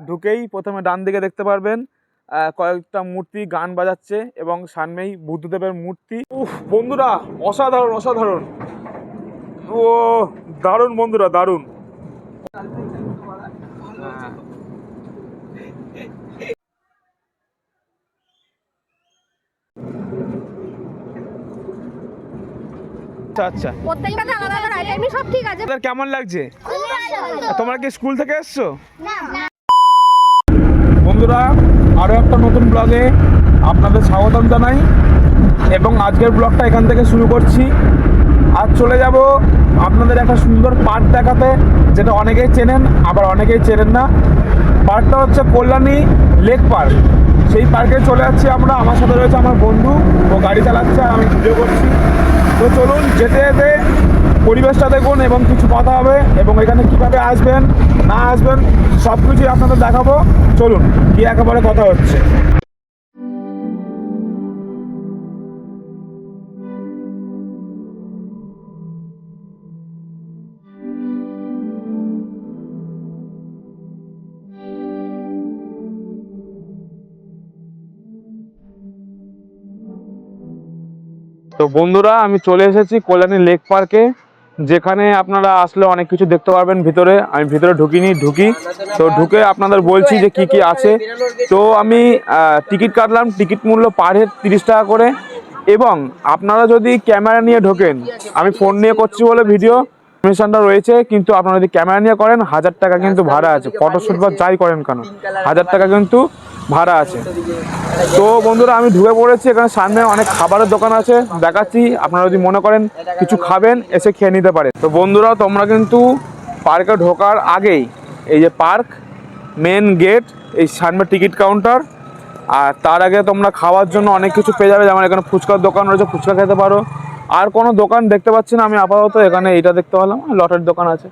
ঢুকেই প্রথমে ডান দিকে দেখতে পারবেন কয়েকটা মূর্তি গান বাজাচ্ছে এবং সামনেই বুদ্ধদেবের মূর্তি। বন্ধুরা অসাধারণ অসাধারণ, ও দারুণ বন্ধুরা দারুণ। আচ্ছা প্রত্যেকটাতে আলাদা আলাদা আইটেমই সব ঠিক আছে। কেমন লাগছে? তোমরা কি স্কুল থেকে এসছো? বন্ধুরা আরো একটা নতুন ব্লগে আপনাদের স্বাগতম জানাই এবং আজকের ব্লগটা এখান থেকে শুরু করছি। আজ চলে যাব আপনাদের একটা সুন্দর পার্ক দেখাতে, যেটা অনেকেই চেনেন আবার অনেকেই চেনেন না। পার্কটা হচ্ছে কল্যাণী লেক পার্ক। সেই পার্কে চলে যাচ্ছি আমরা। আমার সাথে রয়েছে আমার বন্ধু, ও গাড়ি চালাচ্ছে আর আমি ভিডিও করছি। তো চলুন যেতে যেতে পরিবেশটা দেখুন এবং কিছু কথা হবে এবং এখানে কীভাবে আসবেন না আসবেন সব কিছুই আপনাদের দেখাবো। চলুন গিয়ে একেবারে কথা হচ্ছে। তো বন্ধুরা আমি চলে এসেছি কল্যাণী লেক পার্কে, যেখানে আপনারা আসলে অনেক কিছু দেখতে পারবেন ভিতরে। আমি ভিতরে ঢুকি তো ঢুকে আপনাদের বলছি যে কি কি আছে। তো আমি টিকিট কাটলাম, টিকিট মূল্য পার হেড 30 টাকা করে। এবং আপনারা যদি ক্যামেরা নিয়ে ঢোকেন, আমি ফোন নিয়ে করছি বলে ভিডিও পারমিশনটা রয়েছে, কিন্তু আপনারা যদি ক্যামেরা নিয়ে করেন 1000 টাকা কিন্তু ভাড়া আছে। ফটোশ্যুট বা যাই করেন কেন 1000 টাকা কিন্তু ভাড়া আছে। তো বন্ধুরা আমি ঢুকে পড়েছি। এখানে সামনে অনেক খাবারের দোকান আছে, দেখাচ্ছি। আপনারা যদি মনে করেন কিছু খাবেন এসে খেয়ে নিতে পারেন। তো বন্ধুরা তোমরা কিন্তু পার্কে ঢোকার আগেই এই যে পার্ক মেন গেট, এই সামনে টিকিট কাউন্টার, আর তার আগে তোমরা খাওয়ার জন্য অনেক কিছু পেয়ে যাবে। যেমন এখানে ফুচকার দোকান রয়েছে, ফুচকা খেতে পারো। আর কোনো দোকান দেখতে পাচ্ছি না আমি আপাতত, এখানে এইটা দেখতে পেলাম, লটের দোকান আছে।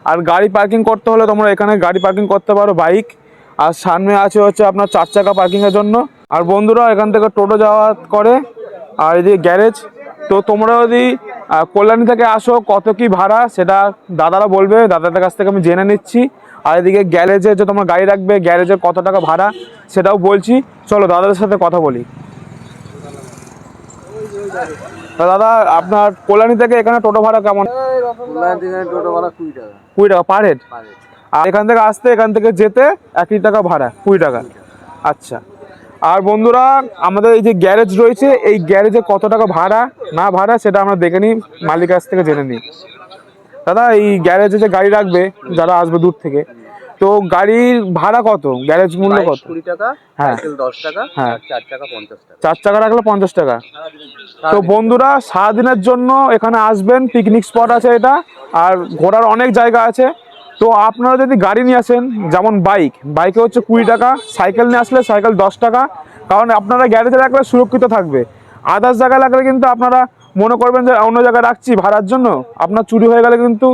আর গাড়ি পার্কিং করতে হলে তোমরা এখানে গাড়ি পার্কিং করতে পারো, বাইক। আর সামনে আছে হচ্ছে আপনার 4 চাকা পার্কিংয়ের জন্য। আর বন্ধুরা এখান থেকে টোটো যাওয়া করে, আর এদিকে গ্যারেজ। তো তোমরা যদি কল্যাণী থেকে আসো কত কি ভাড়া সেটা দাদারা বলবে, দাদাদের কাছ থেকে আমি জেনে নিচ্ছি। আর এদিকে গ্যারেজে যে তোমরা গাড়ি রাখবে, গ্যারেজের কত টাকা ভাড়া সেটাও বলছি। চলো দাদাদের সাথে কথা বলি। দাদা আপনার কল্যাণী থেকে এখানে টোটো ভাড়া কেমন? টোটো ভাড়া 20 টাকা। 20 টাকা পার হেড। আর এখান থেকে আসতে এখান থেকে যেতে 1 টাকা ভাড়া, 20 টাকা। আচ্ছা। আর বন্ধুরা আমাদের এই যে গ্যারেজ রয়েছে, এই গ্যারেজে কত টাকা ভাড়া না ভাড়া সেটা আমরা দেখে নিই, মালিকের কাছ থেকে জেনে নিই। দাদা এই গ্যারেজে যে গাড়ি রাখবে যারা আসবে দূর থেকে, তো গাড়ির ভাড়া কত, গ্যারেজ মূল্য কত? 20 টাকা, হ্যাঁ 10 টাকা, হ্যাঁ 4 টাকা 50 টাকা। 4 চাকা রাখলে 50 টাকা। তো বন্ধুরা সারাদিনের জন্য এখানে আসবেন, পিকনিক স্পট আছে এটা, আর ঘোরার অনেক জায়গা আছে। তো আপনারা যদি গাড়ি নিয়ে আসেন, যেমন বাইকে হচ্ছে 20 টাকা, সাইকেল নিয়ে আসলে সাইকেল 10 টাকা। কারণ আপনারা গ্যারেজে রাখলে সুরক্ষিত থাকবে। আদার্স জায়গায় রাখলে কিন্তু আপনারা মনে করবেন যে অন্য জায়গায় রাখছি ভাড়ার জন্য, আপনার চুরি হয়ে গেলে কিন্তু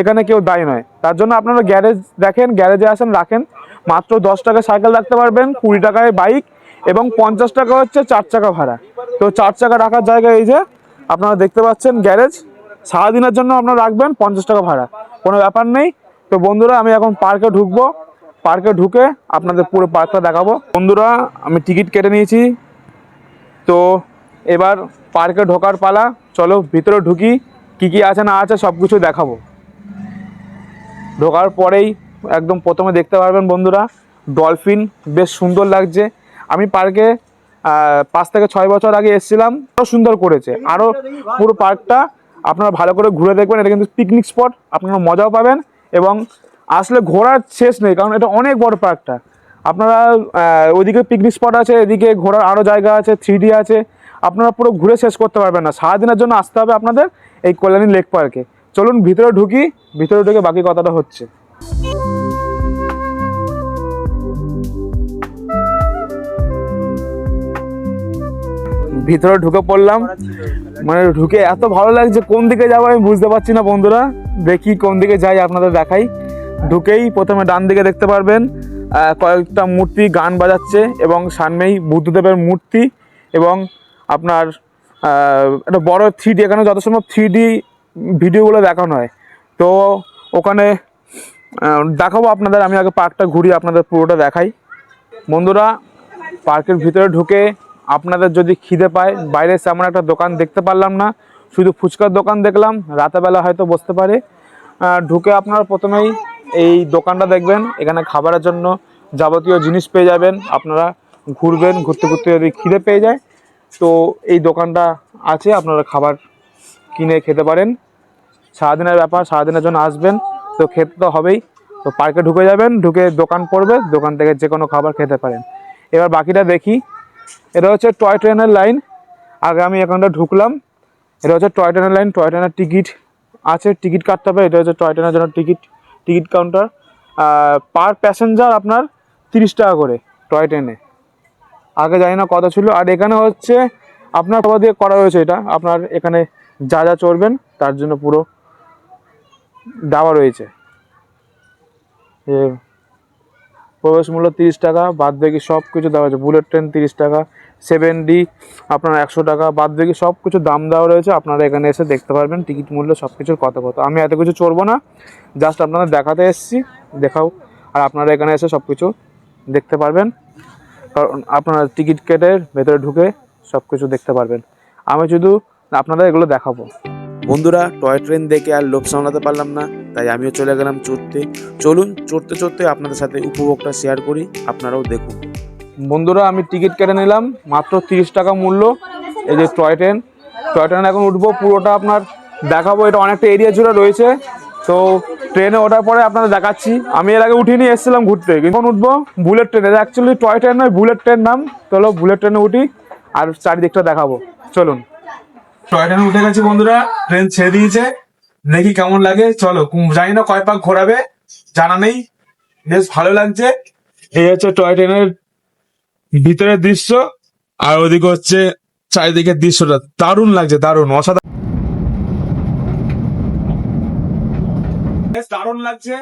এখানে কেউ দায়ী নয়। তার জন্য আপনারা গ্যারেজ দেখেন, গ্যারেজে আসেন, রাখেন। মাত্র 10 টাকায় সাইকেল রাখতে পারবেন, 20 টাকায় বাইক এবং 50 টাকা হচ্ছে 4 চাকা ভাড়া। তো 4 চাকা রাখার জায়গায় এই যে আপনারা দেখতে পাচ্ছেন গ্যারেজ। সারাদিনের জন্য আপনারা রাখবেন 50 টাকা ভাড়া, কোনো ব্যাপার নেই। তো বন্ধুরা আমি এখন পার্কে ঢুকবো, পার্কে ঢুকে আপনাদের পুরো পার্কটা দেখাবো। বন্ধুরা আমি টিকিট কেটে নিয়েছি, তো এবার পার্কে ঢোকার পালা। চলো ভিতরে ঢুকি, কি কি আছে না আছে সব কিছু দেখাবো। ঢোকার পরেই একদম প্রথমে দেখতে পারবেন বন্ধুরা ডলফিন, বেশ সুন্দর লাগছে। আমি পার্কে 5 থেকে 6 বছর আগে এসেছিলাম, আরও সুন্দর করেছে। আরও পুরো পার্কটা আপনারা ভালো করে ঘুরে দেখবেন। এটা কিন্তু পিকনিক স্পট, আপনারা মজাও পাবেন এবং আসলে ঘোরার শেষ নেই, কারণ এটা অনেক বড় পার্কটা। আপনারা ওইদিকে পিকনিক স্পট আছে, এদিকে ঘোরার আরও জায়গা আছে, 3D আছে। আপনারা পুরো ঘুরে শেষ করতে পারবেন না। সারাদিনের জন্য আসতে হবে আপনাদের এই কল্যাণী লেক পার্কে। চলুন ভিতরে ঢুকি, ভিতরে ঢুকে বাকি কথাটা হচ্ছে। ভিতরে ঢুকে পড়লাম, মানে ঢুকে এত ভালো লাগছে, কোন দিকে যাবো আমি বুঝতে পারছি না। বন্ধুরা দেখি কোন দিকে যাই, আপনাদের দেখাই। ঢুকেই প্রথমে ডান দিকে দেখতে পারবেন কয়েকটা মূর্তি গান বাজাচ্ছে এবং সামনেই বুদ্ধদেবের মূর্তি এবং আপনার একটা বড় 3D, এখানে যত সম্ভব 3D ভিডিওগুলো দেখানো হয়। তো ওখানে দেখাবো আপনাদের। আমি আগে পার্কটা ঘুরি, আপনাদের পুরোটা দেখাই। বন্ধুরা, পার্কের ভিতরে ঢুকে আপনাদের যদি খিদে পায়, বাইরে তেমন একটা দোকান দেখতে পারলাম না, শুধু ফুচকার দোকান দেখলাম, রাতেবেলা হয়তো বসতে পারে। ঢুকে আপনারা প্রথমেই এই দোকানটা দেখবেন, এখানে খাবারের জন্য যাবতীয় জিনিস পেয়ে যাবেন। আপনারা ঘুরবেন, ঘুরতে ঘুরতে যদি খিদে পেয়ে যায় তো এই দোকানটা আছে, আপনারা খাবার কিনে খেতে পারেন। সারাদিনের ব্যাপার, সারাদিনের জন্য আসবেন তো খেতে তো হবেই। তো পার্কে ঢুকে যাবেন, ঢুকে দোকান পড়বে, দোকান থেকে যে কোনো খাবার খেতে পারেন। এবার বাকিটা দেখি। এটা হচ্ছে টয় ট্রেনের লাইন। আগে আমি এখানটা ঢুকলাম, এটা হচ্ছে টয় ট্রেনের লাইন। টয় ট্রেনের টিকিট আছে, টিকিট কাটতে হবে। এটা হচ্ছে টয় ট্রেনের জন্য টিকিট কাউন্টার। পার প্যাসেঞ্জার আপনার 30 টাকা করে টয় ট্রেনে। আগে জানি না কত ছিল। আর এখানে হচ্ছে আপনার সবার দিয়ে করা হয়েছে, এটা আপনার এখানে যা যা চড়বেন তার জন্য পুরো দেওয়া রয়েছে। এ প্রবেশ মূল্য 30 টাকা, বাদ বাকি সব কিছু দেওয়া হয়েছে। বুলেট ট্রেন 30 টাকা, 7D আপনার 100 টাকা, বাদ বাকি সব কিছু দাম দেওয়া রয়েছে। আপনারা এখানে এসে দেখতে পারবেন টিকিট মূল্য সব কিছুর কত কত। আমি এত কিছু চড়বো না, জাস্ট আপনাদের দেখাতে এসেছি, দেখাও। আর আপনারা এখানে এসে সব কিছু দেখতে পারবেন, কারণ আপনারা টিকিট কেটে ভেতরে ঢুকে সব কিছু দেখতে পারবেন। আমি শুধু আপনাদের এগুলো দেখাবো। বন্ধুরা, টয় ট্রেন দেখে আর লোভ সামলাতে পারলাম না, তাই আমিও চলে গেলাম চড়তে। চলুন চড়তে চড়তে আপনাদের সাথে উপভোগটা শেয়ার করি, আপনারাও দেখুন। বন্ধুরা, আমি টিকিট কেটে নিলাম, মাত্র 30 টাকা মূল্য। এই যে টয় ট্রেন, টয় ট্রেনে এখন উঠবো, পুরোটা আপনার দেখাবো। এটা অনেকটা এরিয়া জুড়ে রয়েছে, তো ট্রেনে ওঠার পরে আপনাদের দেখাচ্ছি। আমি এর আগে উঠিনি, এসেছিলাম ঘুরতে। এখন উঠবো বুলেট ট্রেনে। এটা অ্যাকচুয়ালি টয় ট্রেন নয়, বুলেট ট্রেন নাম। চলো বুলেট ট্রেনে উঠি আর চারিদিকটা দেখাবো, চলুন। টয় ট্রেনে উঠে গেছি বন্ধুরা, ট্রেন ছেড়ে দিয়েছে, দেখি কেমন লাগে। চলো, জানি না কয় পাক ঘোরাবে, জানা নেই, বেশ ভালো লাগছে। এই হচ্ছে টয় ট্রেনের ভিতরের দৃশ্য, আর ওদিকে হচ্ছে চারিদিকের দৃশ্যটা। দারুণ লাগছে, দারুণ, অসাধারণ, বেশ দারুণ লাগছে।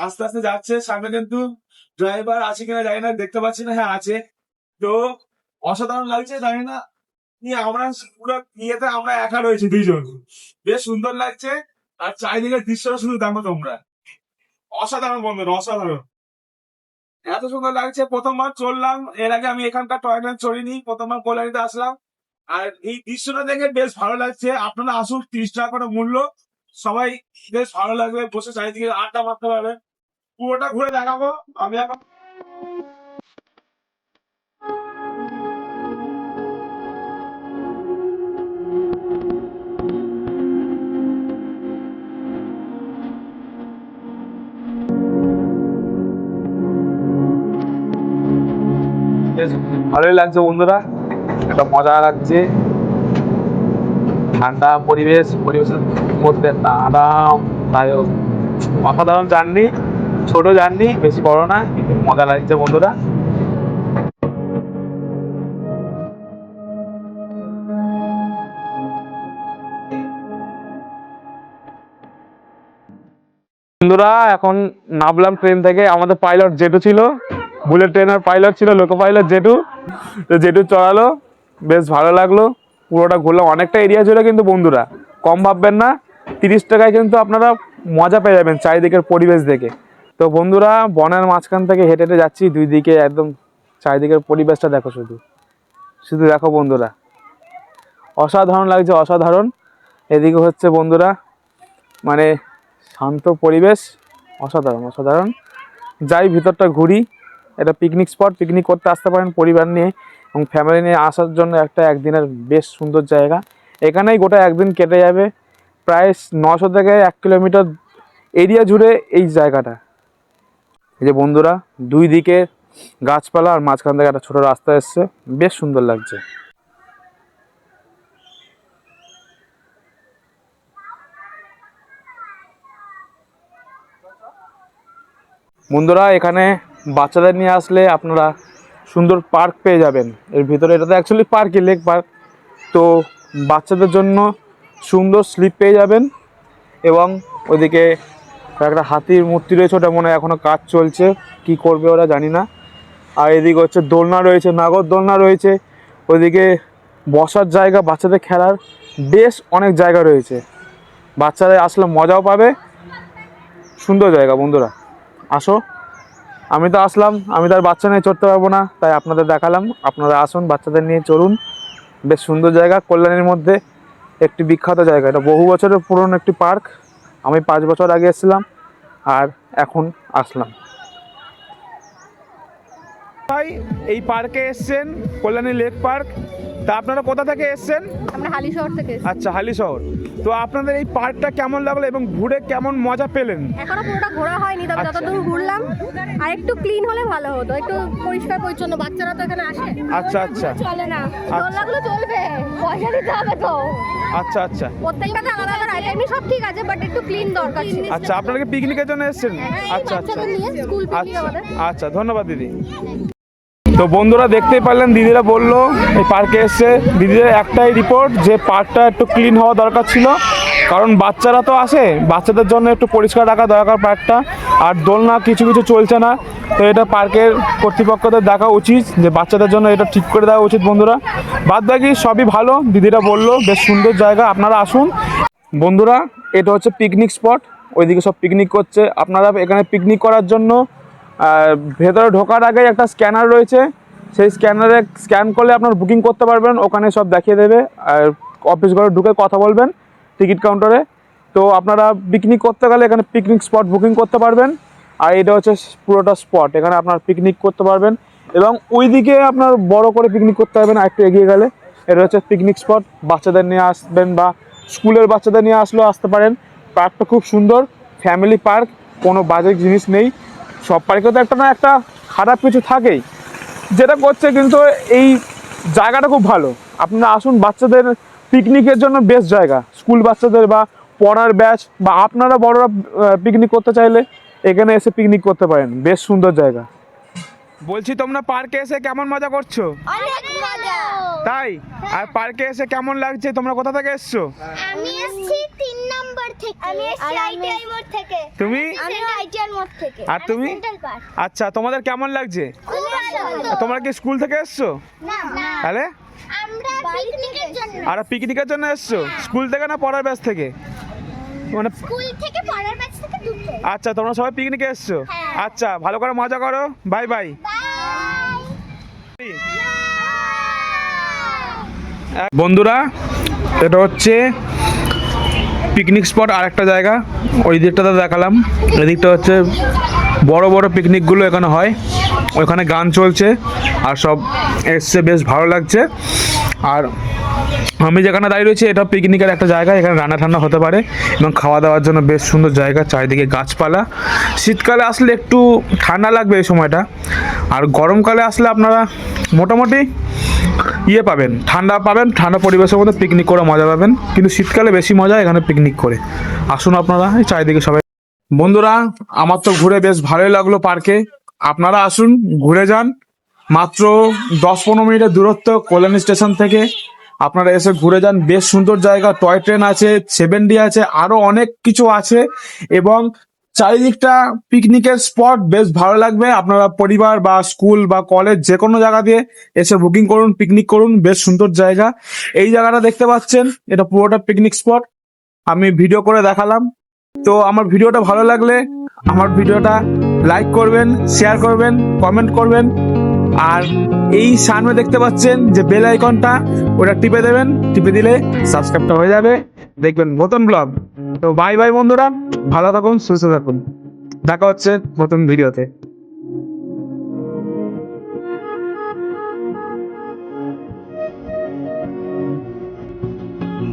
আস্তে আস্তে যাচ্ছে, সামনে কিন্তু ড্রাইভার আছে কিনা জানি না, দেখতে পাচ্ছি না। হ্যাঁ আছে। তো অসাধারণ লাগছে, জানি না আমরা পুরো ইয়েতে আমরা একা রয়েছি দুইজন, বেশ সুন্দর লাগছে। আর চারিদিকের দৃশ্যটা শুধু দেখো তোমরা, অসাধারণ বন্ধুরা, অসাধারণ, এত সুন্দর লাগছে। প্রথমবার চললাম, এর আগে আমি এখানকার টয় ট্রেন চড়িনি, প্রথমবার কল্যাণীতে আসলাম। আর এই দৃশ্যটা দেখে বেশ ভালো লাগছে। আপনারা আসুন, 30 টাকা করে মূল্য, সবাই বেশ ভালো লাগবে, বসে চারিদিকে আড্ডা মারতে পারবে। পুরোটা ঘুরে দেখাবো আমি এখন। বেশ ভালোই লাগছে বন্ধুরা, একটা মজা লাগছে। ঠান্ডা পরিবেশের মধ্যে একটা আরামদায়ক অসাধারণ জার্নি। ছোট জার্নি, বেশি বড় না, কিন্তু মজা লাগছে বন্ধুরা। বন্ধুরা, এখন নামলাম ট্রেন থেকে। আমাদের পাইলট জেঠু ছিল, বুলেট ট্রেনের পাইলট ছিল, লোকো পাইলট জেঠু। তো জেঠু চড়ালো, বেশ ভালো লাগলো। পুরোটা ঘুরলাম, অনেকটা এরিয়া জুড়ে, কিন্তু বন্ধুরা কম ভাববেন না। 30 টাকায় কিন্তু আপনারা মজা পেয়ে যাবেন চারিদিকের পরিবেশ দেখে। তো বন্ধুরা, বনের মাঝখান থেকে হেঁটে হেঁটে যাচ্ছি, দুই দিকে একদম চারিদিকের পরিবেশটা দেখো, শুধু শুধু দেখো বন্ধুরা, অসাধারণ লাগছে, অসাধারণ। এদিকে হচ্ছে বন্ধুরা মানে শান্ত পরিবেশ, অসাধারণ অসাধারণ। যাই ভিতরটা ঘুরি। এটা পিকনিক স্পট, পিকনিক করতে আসতে পারেন পরিবার নিয়ে এবং ফ্যামিলি নিয়ে আসার জন্য একটা একদিনের বেশ সুন্দর জায়গা। এখানেই গোটা একদিন কেটে যাবে। প্রায় 900 থেকে 1 কিলোমিটার এরিয়া জুড়ে এই জায়গাটা। এই যে বন্ধুরা, দুই দিকে গাছপালা আর মাঝখান থেকে একটা ছোট রাস্তা এসছে, বেশ সুন্দর লাগছে। বন্ধুরা, এখানে বাচ্চাদের নিয়ে আসলে আপনারা সুন্দর পার্ক পেয়ে যাবেন এর ভিতরে। এটা তো অ্যাকচুয়ালি পার্কই, লেক পার্ক। তো বাচ্চাদের জন্য সুন্দর স্লিপ পেয়ে যাবেন। এবং ওইদিকে একটা হাতির মূর্তি রয়েছে, ওটা মনে হয় এখনও কাজ চলছে, কি করবে ওরা জানি না। আর এদিকে হচ্ছে দোলনা রয়েছে, নাগর দোলনা রয়েছে। ওইদিকে বসার জায়গা, বাচ্চাদের খেলার বেশ অনেক জায়গা রয়েছে। বাচ্চাদের আসলে মজাও পাবে, সুন্দর জায়গা বন্ধুরা। আসো। আমি তো আসলাম, আমি তো আর বাচ্চা নিয়ে চড়তে পারবো না, তাই আপনাদের দেখালাম। আপনারা আসুন, বাচ্চাদের নিয়ে চড়ুন। বেশ সুন্দর জায়গা, কল্যাণীর মধ্যে একটি বিখ্যাত জায়গা। এটা বহু বছরের পুরনো একটি পার্ক। আমি 5 বছর আগে এসেছিলাম আর এখন আসলাম। ভাই এই পার্কে এসেছেন, কল্যাণী লেক পার্ক। তা আপনারা কোথা থেকে এসেছেন? আমরা হালি শহর থেকে এসেছি। আচ্ছা, হালি শহর। তো আপনাদের এই পার্কটা কেমন লাগলো এবং ঘুরে কেমন মজা পেলেন? এখনো পুরোটা ঘোরা হয়নি, তবে আচ্ছা। যতদূর ঘুরলাম আর একটু ক্লিন হলে ভালো হতো, একটু পরিষ্কার পরিচ্ছন্ন। বাচ্চারা তো এখানে আসে। আচ্ছা আচ্ছা চলে না, দোলনাগুলো চলবে, পয়সা দিতে হবে তো। আচ্ছা আচ্ছা প্রত্যেকটাতে আলাদা আলাদা রাইড, এমনি সব ঠিক আছে, বাট একটু ক্লিন দরকার ছিল। আচ্ছা, আপনারা কি পিকনিকের জন্য এসেছেন? আচ্ছা আচ্ছা বাচ্চাদের নিয়ে স্কুল পিকনিক আচ্ছা আমাদের। আচ্ছা, ধন্যবাদ দিদি। তো বন্ধুরা দেখতেই পারলেন, দিদিরা বললো এই পার্কে এসে দিদিদের একটাই রিপোর্ট যে পার্কটা একটু ক্লিন হওয়া দরকার ছিল, কারণ বাচ্চারা তো আসে, বাচ্চাদের জন্য একটু পরিষ্কার রাখা দরকার পার্কটা। আর দোলনা কিছু কিছু চলছে না, তো এটা পার্কের কর্তৃপক্ষদের দেখা উচিত যে বাচ্চাদের জন্য এটা ঠিক করে দেওয়া উচিত। বন্ধুরা বাদ বাকি সবই ভালো, দিদিরা বললো বেশ সুন্দর জায়গা, আপনারা আসুন। বন্ধুরা এটা হচ্ছে পিকনিক স্পট, ওইদিকে সব পিকনিক করছে। আপনারা এখানে পিকনিক করার জন্য ভেতরে ঢোকার আগে একটা স্ক্যানার রয়েছে, সেই স্ক্যানারে স্ক্যান করলে আপনার বুকিং করতে পারবেন, ওখানে সব দেখিয়ে দেবে। আর অফিস ঘরে ঢুকে কথা বলবেন টিকিট কাউন্টারে। তো আপনারা পিকনিক করতে গেলে এখানে পিকনিক স্পট বুকিং করতে পারবেন। আর এটা হচ্ছে পুরোটা স্পট, এখানে আপনার পিকনিক করতে পারবেন। এবং ওইদিকে আপনার বড় করে পিকনিক করতে পারবেন আর একটু এগিয়ে গেলে। এটা হচ্ছে পিকনিক স্পট, বাচ্চাদের নিয়ে আসবেন বা স্কুলের বাচ্চাদের নিয়ে আসলেও আসতে পারেন। পার্কটা খুব সুন্দর, ফ্যামিলি পার্ক, কোনো বাজে জিনিস নেই। সব পার্কে তো একটা না একটা খারাপ কিছু থাকেই, যেটা করছে, কিন্তু এই জায়গাটা খুব ভালো। আপনারা আসুন, বাচ্চাদের পিকনিকের জন্য বেস্ট জায়গা। স্কুল বাচ্চাদের বা পড়ার ব্যাচ বা আপনারা বড়রা পিকনিক করতে চাইলে এখানে এসে পিকনিক করতে পারেন, বেশ সুন্দর জায়গা। বলছি তোমরা পার্কে এসে কেমন মজা করছো? অনেক মজা। তাই? আর পার্কে এসে কেমন লাগছে? তোমরা কোথা থেকে এসছো? আমি এসেছি 3 নম্বর থেকে। আমি এসেছি আইটিআই মোড় থেকে। তুমি? আমি আইটিআই মোড় থেকে। আর তুমি? Central park. আচ্ছা, তোমাদের কেমন লাগছে? খুব ভালো। তোমরা কি স্কুল থেকে এসছো? না তাহলে আমরা পিকনিকের জন্য। আর পিকনিকের জন্য এসছো? স্কুল থেকে না পড়ার ব্যাচ থেকে? মানে স্কুল থেকে পড়ার ব্যাচ থেকে দুটো। আচ্ছা, তোমরা সবাই পিকনিকে এসছো? হ্যাঁ। আচ্ছা, ভালো করে মজা করো, বাই বাই। বন্ধুরা এটা হচ্ছে পিকনিক স্পট, আর একটা জায়গা ওই দিকটাতে দেখালাম। এদিকটা হচ্ছে বড় বড় পিকনিকগুলো এখানে হয়, ওইখানে গান চলছে আর সব এসছে, বেশ ভালো লাগছে। আর আমি যেখানে দাঁড়িয়ে রয়েছি এটা পিকনিকের একটা জায়গা, এখানে রান্না ঠান্না হতে পারে এবং খাওয়া দাওয়ার জন্য বেশ সুন্দর জায়গা, চারিদিকে গাছপালা। শীতকালে আসলে একটু ঠান্ডা লাগবে এই সময়টা, আর গরমকালে আসলে আপনারা মোটামুটি পাবেন, ঠান্ডা পাবেন, ঠান্ডা পরিবেশের মধ্যে পিকনিক করে মজা পাবেন। কিন্তু শীতকালে বেশি মজা এখানে পিকনিক করে। আসুন আপনারা, এই চারিদিকে সবাই। বন্ধুরা আমার তো ঘুরে বেশ ভালোই লাগলো পার্কে, আপনারা আসুন ঘুরে যান। মাত্র 10-15 মিনিটের দূরত্ব কল্যাণী স্টেশন থেকে, আপনারা এসে ঘুরে যান, বেশ সুন্দর জায়গা। টয় ট্রেন আছে, 7D আছে, আরো অনেক কিছু আছে এবং চারিদিকটা পিকনিকের স্পট, বেশ ভালো লাগবে। আপনারা পরিবার বা স্কুল বা কলেজ যে কোনো জায়গা দিয়ে এসে বুকিং করুন, পিকনিক করুন, বেশ সুন্দর জায়গা। এই জায়গাটা দেখতে পাচ্ছেন, এটা পুরোটা পিকনিক স্পট, আমি ভিডিও করে দেখালাম। তো আমার ভিডিওটা ভালো লাগলে আমার ভিডিওটা লাইক করবেন, শেয়ার করবেন, কমেন্ট করবেন। আর এই সামনে দেখতে পাচ্ছেন যে বেল আইকনটা, ওটা টিপে দেবেন, টিপে দিলে সাবস্ক্রাইবটা হয়ে যাবে, দেখবেন নতুন ব্লগ। তো বাই বাই বন্ধুরা, ভালো থাকুন, সুস্থ থাকুন, দেখা হচ্ছে নতুন ভিডিওতে।